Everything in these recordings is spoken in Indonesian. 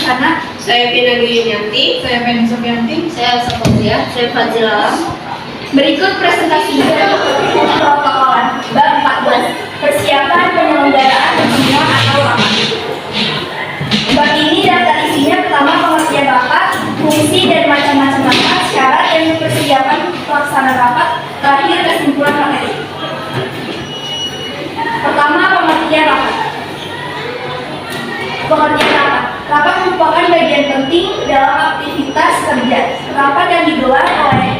sana. Saya Vina Giyunianti. Saya Penny Sofianti. Saya Elsa Fauzia. Saya Fazila. Berikut presentasinya protokolan bab 14, persiapan penyelenggaraan pertemuan atau rapat. Bab ini daftar isinya pertama pengertian rapat, fungsi dan macam-macam rapat, syarat dan persiapan pelaksanaan rapat, terakhir kesimpulan materi. Pertama, pengertian rapat. Pengertian rapat. Rapat merupakan bagian penting dalam aktivitas kerja. Rapat yang digelar oleh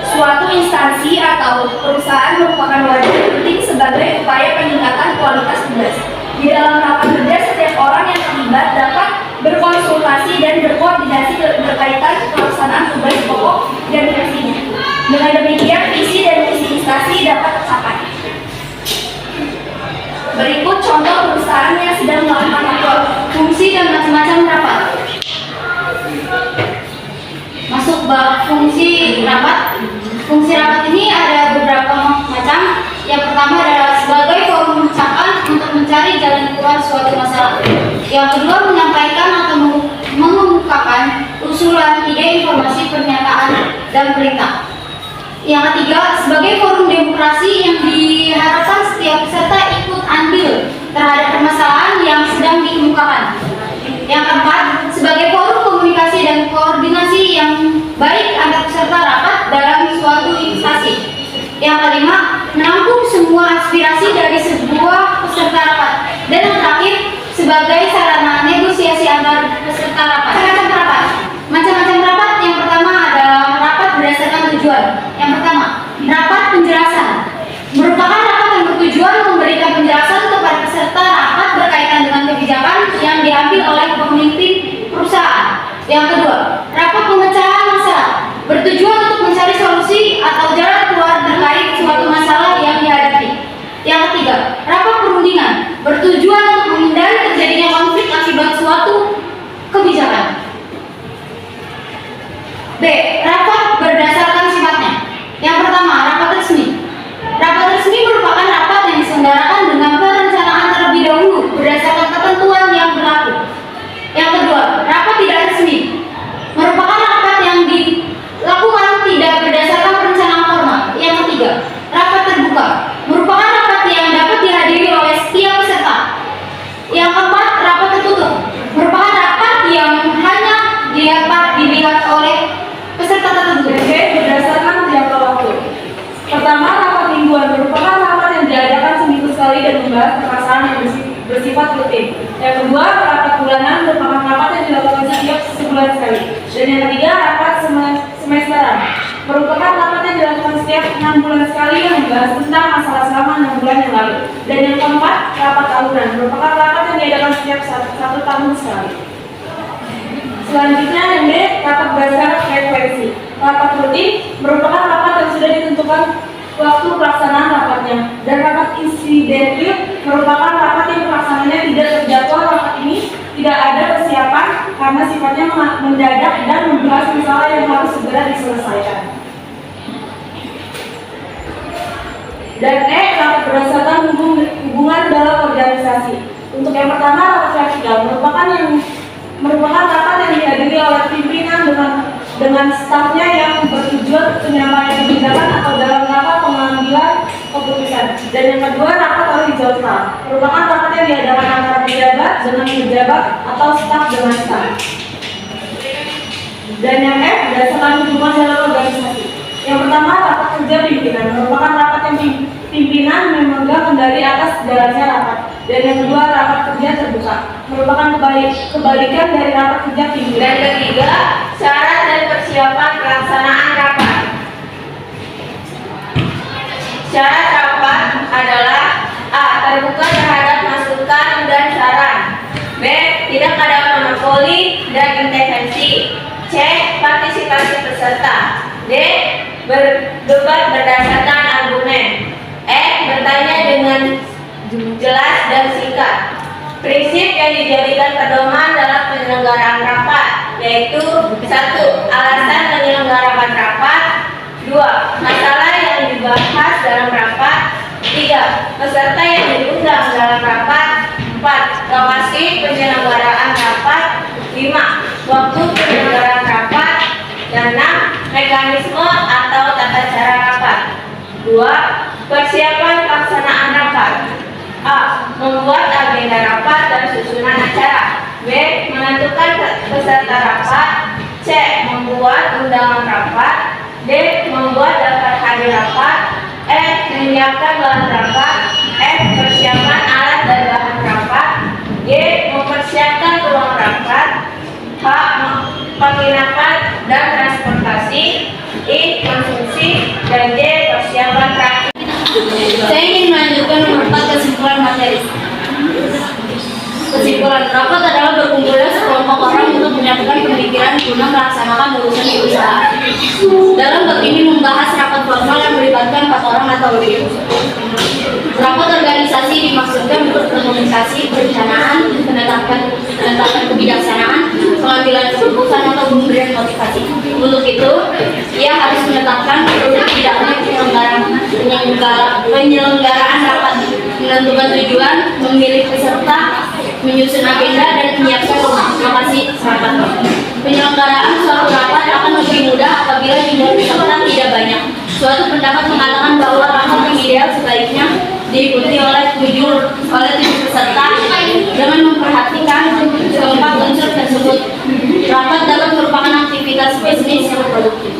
suatu instansi atau perusahaan merupakan wadah penting sebagai upaya peningkatan kualitas tugas. Di dalam rapat kerja, setiap orang yang terlibat dapat berkonsultasi dan berkoordinasi berkaitan pelaksanaan tugas pokok dan fungsinya. Dengan demikian, visi dan misi instansi dapat tercapai. Berikut contoh perusahaan yang sedang melakukan rapat. Fungsi dan macam-macam rapat. Masuk bab fungsi rapat. Fungsi rapat ini ada beberapa macam. Yang pertama adalah sebagai forum mengucapkan untuk mencari jalan keluar suatu masalah. Yang kedua, menyampaikan atau mengungkapkan usulan, ide, informasi, pernyataan, dan perintah. Yang ketiga, sebagai forum demokrasi yang diharapkan setiap peserta ikut andil terhadap permasalahan yang sedang dikemukakan. Yang keempat, sebagai forum komunikasi dan koordinasi yang baik antar peserta rapat dalam suatu instansi. Yang kelima, menampung semua aspirasi dari sebuah peserta rapat. Dan yang terakhir, sebagai sarana negosiasi antar peserta rapat. Macam-macam rapat. Macam-macam rapat yang pertama adalah rapat berdasarkan tujuan. Yang pertama, rapat penjelasan. Merupakan rapat yang bertujuan memberikan penjelasan kepada peserta rapat berkaitan dengan kebijakan yang diambil oleh pemimpin perusahaan. Yang kedua, rapat pemecahan masalah. Bertujuan untuk mencari solusi atau jalan keluar terkait suatu masalah yang dihadapi. Yang ketiga, rapat perundingan. Bertujuan untuk menghindari terjadinya konflik akibat suatu kebijakan. B. Rapat berdasarkan sifatnya. Yang pertama, rapat resmi. Rapat resmi merupakan rapat yang diselenggarakan dengan perencanaan terlebih dahulu berdasarkan ketentuan yang berlaku. Yang kedua, rapat tidak resmi. Merupakan rapat yang dilakukan tidak berdasarkan perencanaan formal. Yang ketiga, rapat terbuka. Merupakan rapat yang dapat dihadiri oleh setiap peserta. Yang keempat, rapat tertutup. Merupakan rapat yang hanya dapat dilihat oleh peserta tertentu. Berdasarkan jangka waktu. Pertama, rapat mingguan merupakan rapat yang diadakan seminggu sekali dan membahas permasalahan yang bersifat rutin. Yang kedua, rapat bulanan merupakan rapat yang dilakukan setiap sebulan sekali. Dan yang ketiga, rapat semesteran merupakan rapat yang dilakukan setiap 6 bulan sekali yang membahas tentang masalah selama 6 bulan yang lalu. Dan yang keempat, rapat tahunan merupakan rapat yang diadakan setiap 1 tahun sekali. Selanjutnya yang D, rapat berdasarkan frekuensi. Rapat rutin merupakan rapat yang sudah ditentukan waktu pelaksanaan rapatnya. Dan rapat insidentil merupakan rapat yang pelaksanaannya tidak terjadwal. Rapat ini tidak ada persiapan karena sifatnya mendadak dan membahas masalah yang harus segera diselesaikan. Dan E, rapat berdasarkan hubungan dalam organisasi. Untuk yang pertama, rapat vertikal merupakan rapat yang dihadiri oleh pimpinan dengan stafnya yang bertujuan penyampaian kebijakan atau dalam rangka pengambilan keputusan. Dan yang kedua, rapat horizontal merupakan rapat yang diadakan antara pejabat dengan pejabat atau staf dengan staf. Dan yang F, berdasarkan hubungan dalam organisasi. Yang pertama, rapat kerja pimpinan merupakan rapat yang pimpinan memegang kendali atas jalannya rapat. Dan yang kedua, rapat kerja terbuka merupakan kebalikan dari rapat kerja pimpinan. Dan ketiga, syarat dan persiapan pelaksanaan rapat. Syarat rapat adalah A. Terbuka terhadap masukan dan saran. B. Tidak ada monopoli dan intervensi. C. Partisipasi peserta. D. Berdebat berdasarkan argumen. E. Bertanya dengan jelas dan singkat. Prinsip yang dijadikan pedoman dalam penyelenggaraan rapat yaitu 1. Alasan penyelenggaraan rapat. 2. Masalah yang dibahas dalam rapat. 3. Peserta yang diundang dalam rapat. 4. Lokasi penyelenggaraan rapat. 5. Waktu penyelenggaraan rapat. Dan 6. Mekanisme atau tata cara rapat. 2. Persiapan pelaksanaan rapat. A. Membuat agenda rapat dan susunan acara. B. Menentukan peserta rapat. C. Membuat undangan rapat. D. Membuat daftar hadir rapat. E. Menyiapkan bahan rapat. F. Persiapan alat dan bahan rapat. G. Mempersiapkan ruang rapat. H. Penginapan dan transportasi. I. Konsumsi. Dan D. Persiapan praktik. Saya ingin melanjutkan nomor 4 kesimpulan materi. Kesimpulan rapat adalah berkumpulnya sekelompok orang untuk menyatukan pemikiran guna melaksanakan urusan di perusahaan. Dalam bab ini membahas rapat formal yang melibatkan 4 orang atau lebih. Rapat organisasi dimaksudkan untuk komunikasi, perencanaan, penetapan kebijaksanaan, pengambilan keputusan atau pemberian motivasi. Untuk itu, ia harus menetapkan tidaknya penyelenggaraan rapat, menentukan tujuan, memilih peserta, menyusun agenda, dan menyiapkan lokasi rapat. Penyelenggaraan suatu rapat akan lebih mudah apabila jumlah peserta tidak banyak. Suatu pendapat mengatakan bahwa rapat yang ideal sebaiknya diikuti oleh 7 peserta dengan memperhatikan keempat unsur tersebut. Rapat dapat merupakan aktivitas bisnis yang produktif.